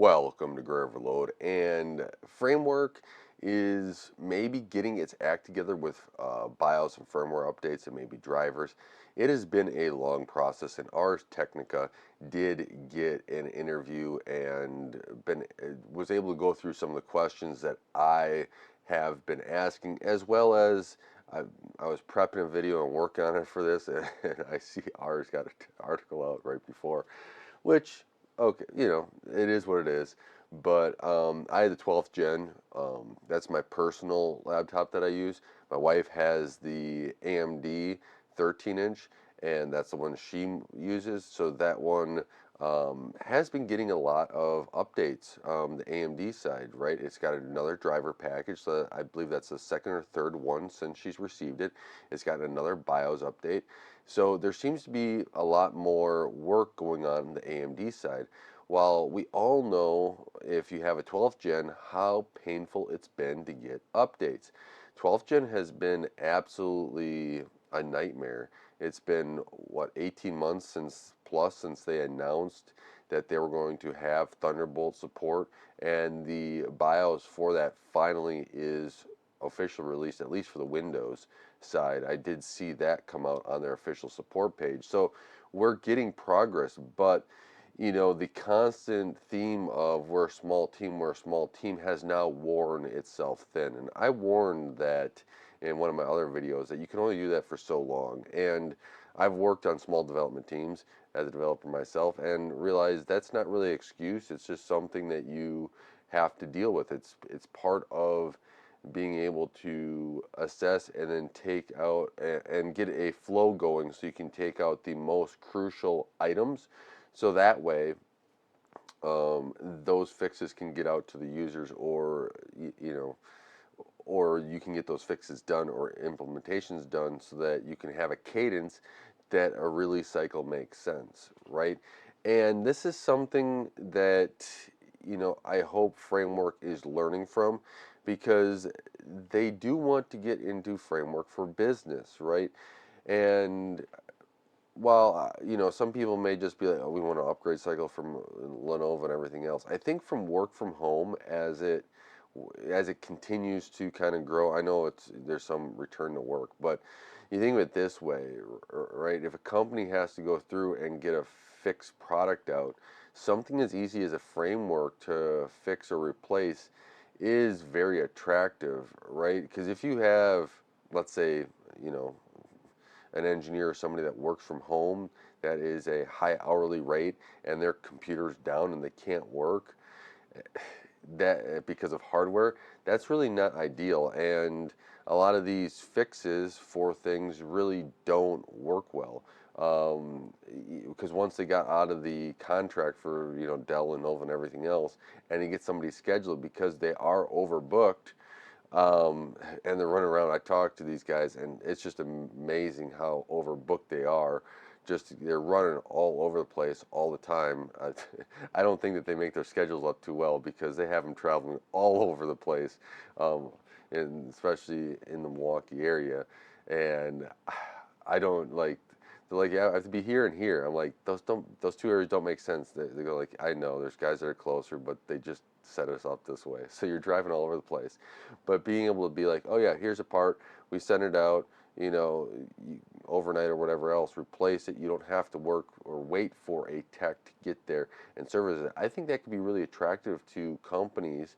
Welcome to Gray Overload. And Framework is maybe getting its act together with BIOS and firmware updates and maybe drivers. It has been a long process, and Ars Technica did get an interview and was able to go through some of the questions that I have been asking, as well as I, I was prepping a video and working on it for this, and I see Ars got an article out right before, which, okay, it is what it is. But I had the 12th gen. That's my personal laptop that I use. My wife has the AMD 13-inch, and that's the one she uses. So that one has been getting a lot of updates. The AMD side, right? It's got another driver package. So I believe that's the second or third one since she's received it. It's got another BIOS update. So there seems to be a lot more work going on the AMD side. While we all know, if you have a 12th gen, how painful it's been to get updates. 12th gen has been absolutely a nightmare. It's been, what, 18 months since they announced that they were going to have Thunderbolt support, and the BIOS for that finally is official release, at least for the Windows side. I did see that come out on their official support page. So we're getting progress, but the constant theme of we're a small team has now worn itself thin. And I warned that in one of my other videos that you can only do that for so long. And I've worked on small development teams as a developer myself and realized that's not really an excuse. It's just something that you have to deal with. It's part of being able to assess and then take out and get a flow going so you can take out the most crucial items, so that way those fixes can get out to the users, or or you can get those fixes done or implementations done so that you can have a cadence that a release cycle makes sense, right? And this is something that I hope Framework is learning from, because they do want to get into Framework for business, right? And while some people may just be like, oh, we want to upgrade cycle from Lenovo and everything else. I think from work from home, as it continues to kind of grow, I know there's some return to work, but you think of it this way, right? If a company has to go through and get a fixed product out, something as easy as a framework to fix or replace is very attractive, right? Because if you have, let's say, you know, an engineer or somebody that works from home that is a high hourly rate and their computer's down and they can't work, that because of hardware, that's really not ideal. And a lot of these fixes for things really don't work well, because once they got out of the contract for Dell and Nova and everything else, and you get somebody scheduled because they are overbooked, and they're running around. I talk to these guys, and it's just amazing how overbooked they are. Just they're running all over the place all the time. I don't think that they make their schedules up too well, because they have them traveling all over the place, um, and especially in the Milwaukee area. And I don't like. They're like, yeah, I have to be here and here. I'm like, those two areas don't make sense. They go like, I know there's guys that are closer, but they just set us up this way. So you're driving all over the place. But being able to be like, oh yeah, here's a part, we send it out, overnight or whatever else, replace it. You don't have to work or wait for a tech to get there and service it. I think that could be really attractive to companies,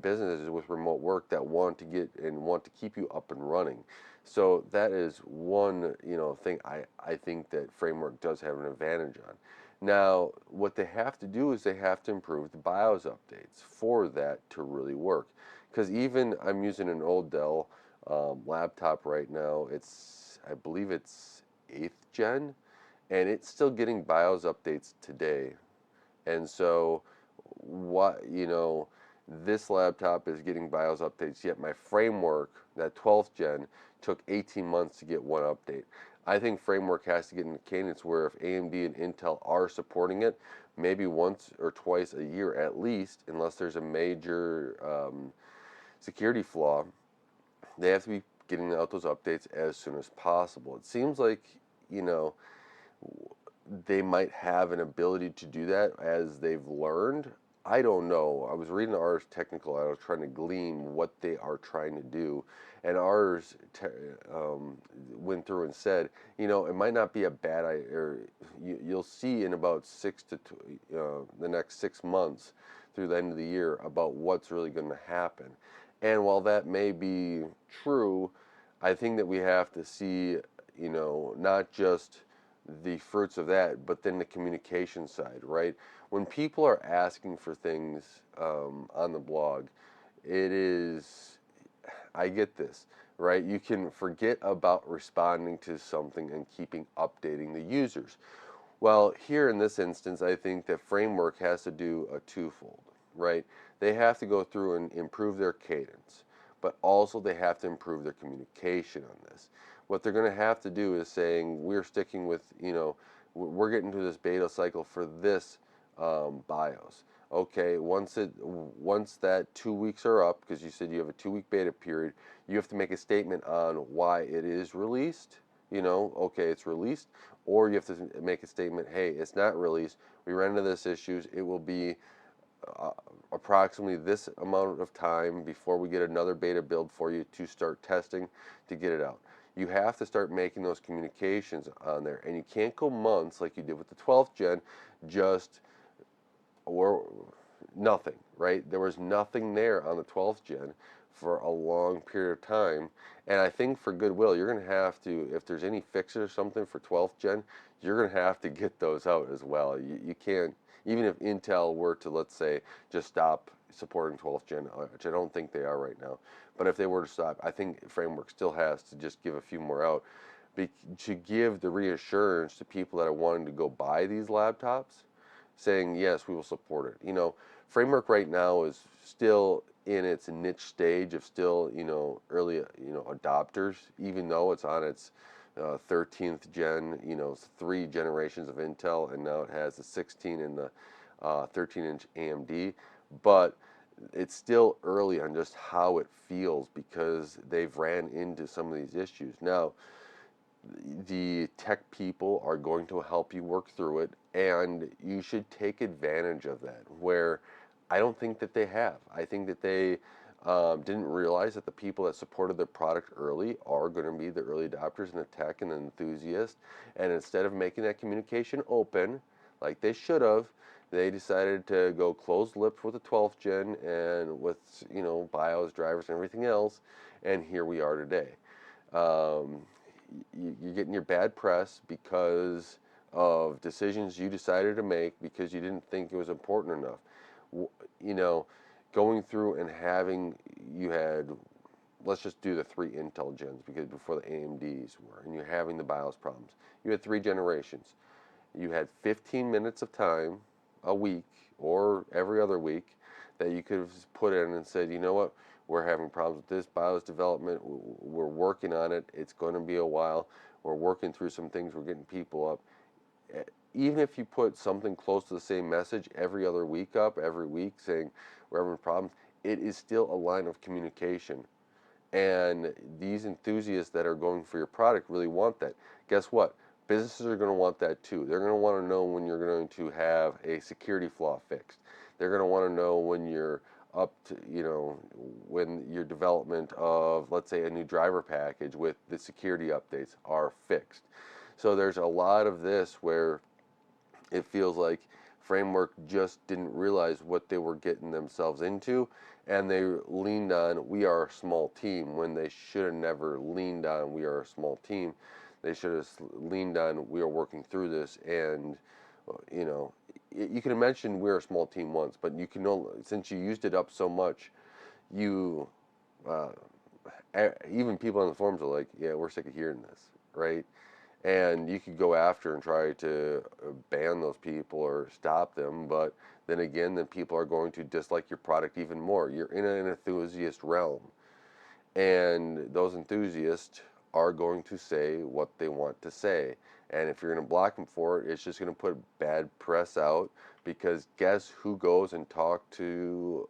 businesses with remote work that want to get and want to keep you up and running. So that is one, thing I think that Framework does have an advantage on. Now, what they have to do is they have to improve the BIOS updates for that to really work. Because even I'm using an old Dell laptop right now. I believe it's 8th gen, and it's still getting BIOS updates today. And so, this laptop is getting BIOS updates, yet my Framework, that 12th gen, took 18 months to get one update. I think Framework has to get in the cadence where if AMD and Intel are supporting it, maybe once or twice a year at least, unless there's a major security flaw, they have to be getting out those updates as soon as possible. It seems like, you know, they might have an ability to do that as they've learned. I don't know. I was reading Ars Technical. I was trying to glean what they are trying to do, and um, went through and said, it might not be a bad idea. Or you'll see in about the next 6 months through the end of the year about what's really going to happen. And while that may be true, I think that we have to see, not just the fruits of that, but then the communication side, right? When people are asking for things on the blog, it is, I get this, right? You can forget about responding to something and keeping updating the users. Well, here in this instance, I think that Framework has to do a twofold, right? They have to go through and improve their cadence, but also they have to improve their communication on this. What they're going to have to do is saying, we're sticking with, we're getting to this beta cycle for this BIOS. Okay, once that 2 weeks are up, because you said you have a 2 week beta period, you have to make a statement on why it is released. Okay, it's released, or you have to make a statement, hey, it's not released. We ran into this issues. It will be uh, approximately this amount of time before we get another beta build for you to start testing to get it out. You have to start making those communications on there, and you can't go months like you did with the 12th gen, just or nothing, right? There was nothing there on the 12th gen for a long period of time. And I think for goodwill, you're going to have to, if there's any fixes or something for 12th gen, you're going to have to get those out as well. You can't, even if Intel were to, let's say, just stop supporting 12th gen, which I don't think they are right now, but if they were to stop, I think Framework still has to just give a few more out to give the reassurance to people that are wanting to go buy these laptops, saying, yes, we will support it. Framework right now is still in its niche stage of still, early, adopters, even though it's on its 13th gen, 3 generations of Intel, and now it has the 16 and the 13-inch AMD. But it's still early on just how it feels because they've ran into some of these issues. Now, the tech people are going to help you work through it, and you should take advantage of that, where I don't think that they have. I think that they didn't realize that the people that supported their product early are going to be the early adopters and the tech and the enthusiasts, and instead of making that communication open like they should have, they decided to go closed lips with the 12th gen and with, BIOS drivers and everything else, and here we are today. Um, you're getting your bad press because of decisions you decided to make because you didn't think it was important enough. You know, going through and having, you had, let's just do the 3 Intel gens because before the AMDs were, and you're having the BIOS problems. You had 3 generations. You had 15 minutes of time a week or every other week that you could have put in and said, you know what, we're having problems with this BIOS development. We're working on it. It's going to be a while. We're working through some things. We're getting people up. Even if you put something close to the same message every other week up, every week saying we're having problems, it is still a line of communication. And these enthusiasts that are going for your product really want that. Guess what? Businesses are going to want that too. They're going to want to know when you're going to have a security flaw fixed. They're going to want to know when you're up to, when your development of, let's say, a new driver package with the security updates are fixed. So there's a lot of this where it feels like Framework just didn't realize what they were getting themselves into, and they leaned on, we are a small team, when they should have never leaned on, we are a small team. They should have leaned on, we are working through this. And you know you can mention we're a small team once, but you can know, since you used it up so much, you uh, even people on the forums are like, yeah, we're sick of hearing this, right? And you could go after and try to ban those people or stop them, but then again, then people are going to dislike your product even more. You're in an enthusiast realm, and those enthusiasts are going to say what they want to say. And if you're going to block them for it, it's just going to put bad press out, because guess who goes and talk to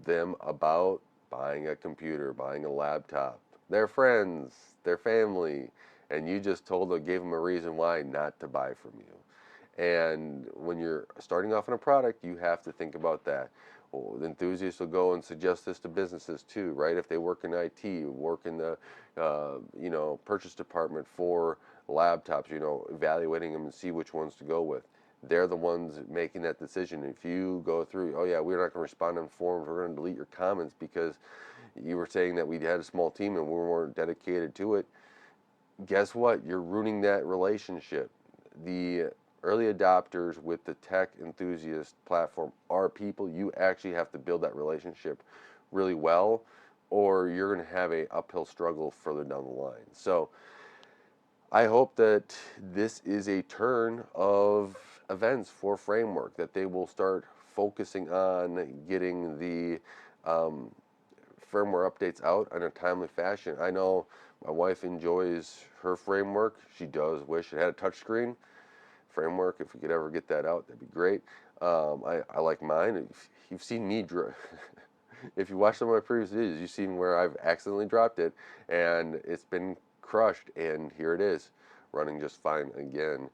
them about buying a computer, buying a laptop? Their friends, their family. and you just gave them a reason why not to buy from you. And when you're starting off in a product, you have to think about that. Well, the enthusiasts will go and suggest this to businesses too, right? If they work in IT, work in the purchase department for laptops, evaluating them and see which ones to go with. They're the ones making that decision. If you go through, oh yeah, we're not going to respond on forums, we're going to delete your comments because you were saying that we had a small team and we weren't dedicated to it, guess what? You're ruining that relationship. The early adopters with the tech enthusiast platform are people you actually have to build that relationship really well, or you're going to have a uphill struggle further down the line. So I hope that this is a turn of events for Framework, that they will start focusing on getting the um, firmware updates out in a timely fashion. I know my wife enjoys her Framework. She does wish it had a touchscreen. Framework, if we could ever get that out, that'd be great. I like mine. If you've seen me, if you watch some of my previous videos, you've seen where I've accidentally dropped it and it's been crushed, and here it is, running just fine again,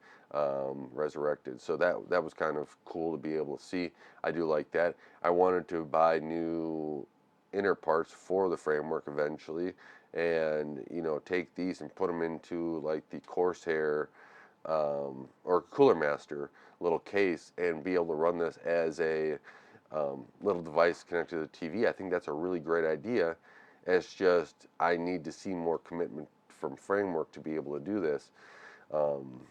resurrected. So that was kind of cool to be able to see. I do like that. I wanted to buy new inner parts for the Framework eventually, and take these and put them into like the Corsair or Cooler Master little case and be able to run this as a little device connected to the TV. I think that's a really great idea. It's just I need to see more commitment from Framework to be able to do this, um,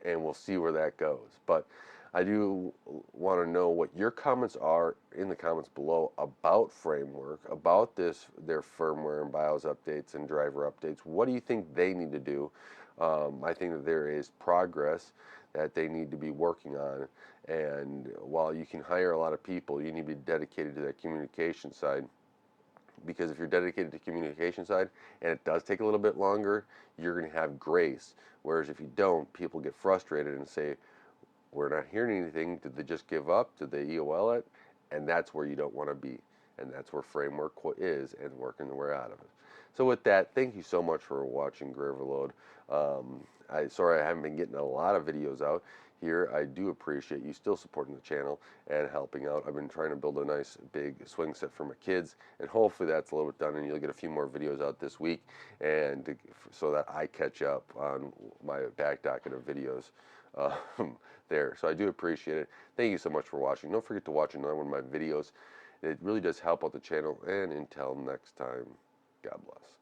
and we'll see where that goes. But I do want to know what your comments are in the comments below about Framework, about their firmware and BIOS updates and driver updates. What do you think they need to do? I think that there is progress that they need to be working on. And while you can hire a lot of people, you need to be dedicated to that communication side. Because if you're dedicated to communication side and it does take a little bit longer, you're going to have grace. Whereas if you don't, people get frustrated and say, we're not hearing anything. Did they just give up? Did they EOL it? And that's where you don't want to be. And that's where Framework is and working the way out of it. So with that, thank you so much for watching Graverload. Sorry I haven't been getting a lot of videos out here. I do appreciate you still supporting the channel and helping out. I've been trying to build a nice big swing set for my kids, and hopefully that's a little bit done, and you'll get a few more videos out this week, and so that I catch up on my back docket of videos there. So I do appreciate it. Thank you so much for watching. Don't forget to watch another one of my videos. It really does help out the channel, and until next time, God bless.